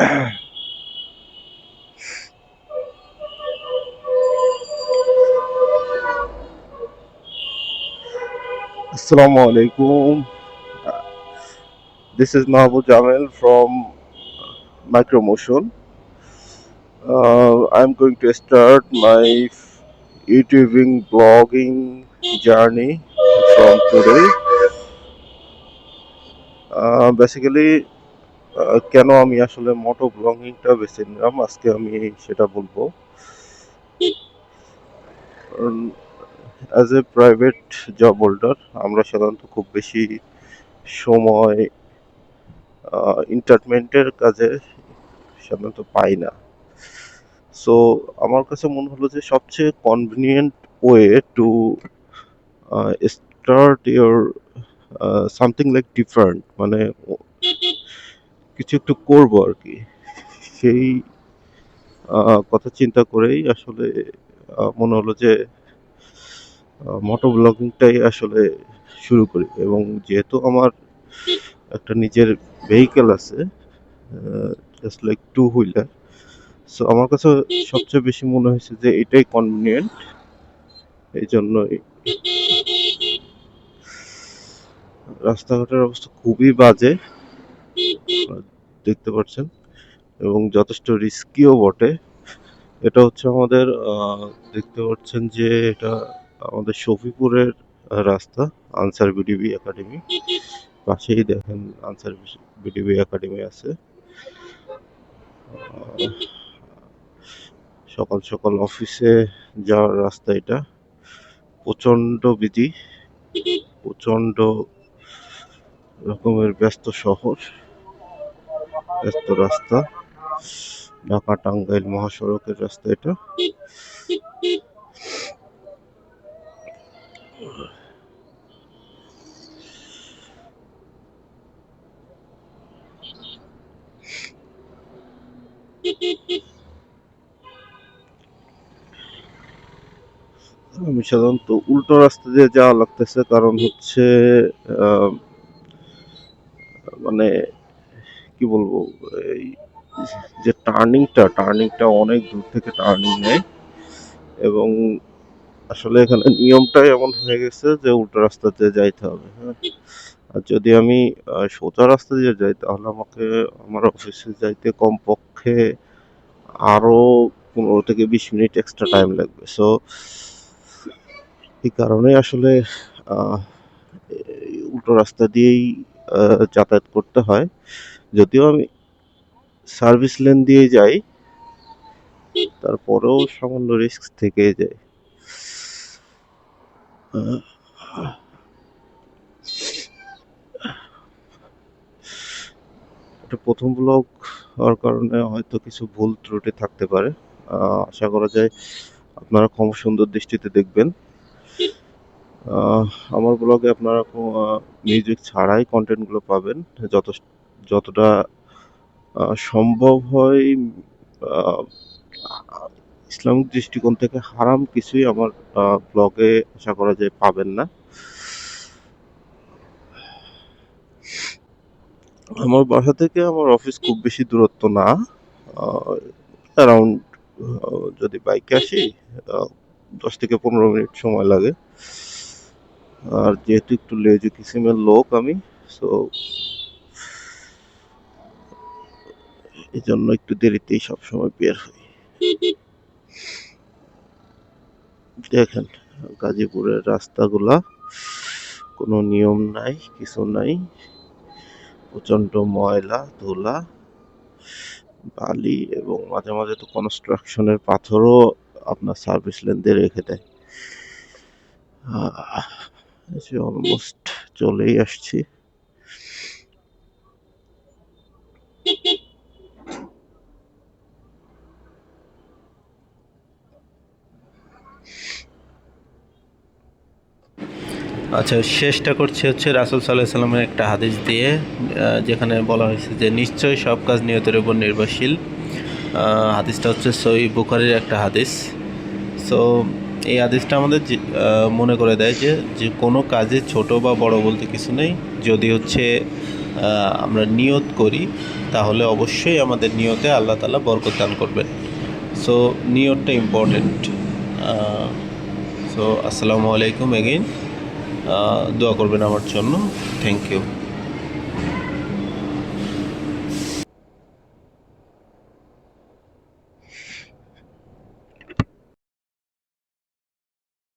Assalamu alaikum. This is Mahbub Jamil from Micromotion. I'm going to start my YouTubing blogging journey from today. Basically, কেন আমি আসলে মোটো ব্লগিংটা বেছে নিলাম আজকে আমি সেটা বলবো। As a private job holder আমরা সাধারণত খুব বেশি সময় এন্টারটেনমেন্টের কাজে সাধারণত পাই না। সো আমার কাছে মনে হলো যে সবচেয়ে convenient way to start your something like different, মানে কিছু একটু করবো আর কি, সেই কথা চিন্তা করেই আসলে মনে হলো যে মোটো ব্লগিংটাই আসলে শুরু করি। এবং যেহেতু আমার একটা নিজের ভেহিকেল আছে, just like to wheeler, so আমার কাছে সবচেয়ে বেশি মনে হয়েছে যে এটাই কনভিনিয়েন্ট। এই জন্যই রাস্তাঘাটের অবস্থা খুবই বাজে, দেখতে পাচ্ছেন, এবং যথেষ্ট রিস্কিও বটে। এটা হচ্ছে আমাদের দেখতে পাচ্ছেন যে এটা আমাদের শফিপুরের রাস্তা, আনসার বিডিবি একাডেমি পাশেই দেখেন আনসার বিডিবি একাডেমি আছে। সকাল সকাল অফিসে যাওয়ার রাস্তা এটা, প্রচন্ড বিজি, প্রচন্ড রকমের ব্যস্ত শহর, ব্যস্ত রাস্তা, ঢাকা টাঙ্গাইল মহাসড়কের রাস্তা এটা। আমি সাধারণত উল্টো রাস্তা দিয়ে যাওয়া লাগতেছে, কারণ হচ্ছে মানে কি বলবো, এই যে টার্নিংটা অনেক দূর থেকে টার্নিং নেয়, এবং আসলে এখানে নিয়মটাই এমন হয়ে গেছে যে উল্টো রাস্তা দিয়ে যাইতে হবে। হ্যাঁ, আর যদি আমি সোজা রাস্তা দিয়ে যাই তাহলে আমাকে আমার অফিসে যাইতে কমপক্ষে আরো 15 থেকে 20 মিনিট এক্সট্রা টাইম লাগবে। সো এই কারণে আসলে উল্টো রাস্তা দিয়েই যাতায়াত করতে হয়। যদিও আমি সার্ভিস লেন দিয়ে যাই, তারপরেও সামান্য রিস্ক থেকে যায়। এটা প্রথম ব্লগ হওয়ার কারণে হয়তো কিছু ভুল ত্রুটি থাকতে পারে। আশা করা যায় আপনারা সুন্দর দৃষ্টিতে দেখবেন। আমার ব্লগে আপনারা মিউজিক ছাড়াই কন্টেন্টগুলো পাবেন। যতটা সম্ভব হয় ইসলামিক দৃষ্টিকোণ থেকে হারাম কিছুই আমার ব্লগে আশা করা যায় পাবেন না। আমার বাসা থেকে আমার অফিস খুব বেশি দূরত্ব না, অ্যারাউন্ড, যদি বাইকে আসি 10 থেকে 15 মিনিট সময় লাগে। আর যেহেতু একটু লেজি কিসিমের লোক আমি, সো এই জন্য একটু দেরিতেই সবসময় বের হই। দেখেন গাজীপুরের রাস্তাগুলা, কোনো নিয়ম নাই, কিছু নাই, প্রচন্ড ময়লা ধুলা বালি, এবং মাঝে মাঝে তো কনস্ট্রাকশনের পাথরও আপনার সার্ভিস লেন দিয়ে রেখে দেয়। অলমোস্ট চলেই আসছি। আচ্ছা, শেষটা করছি হচ্ছে রাসূল সাল্লাল্লাহু আলাইহি সাল্লামের একটা হাদিস দিয়ে, যেখানে বলা হয়েছে যে নিশ্চয়ই সব কাজ নিয়তের উপর নির্ভরশীল। হাদিসটা হচ্ছে সহিহ বুখারীর একটা হাদিস। সো এই হাদিসটা আমাদের মনে করে দেয় যে কোনো কাজে ছোট বা বড় বলতে কিছু নেই, যদি হচ্ছে আমরা নিয়ত করি, তাহলে অবশ্যই আমাদের নিয়তে আল্লাহ তাআলা বরকত দান করবেন। সো নিয়তটা ইম্পর্টেন্ট। সো আসসালামু আলাইকুম এগেইন, দোয়া করবেন আমার জন্য। Thank you.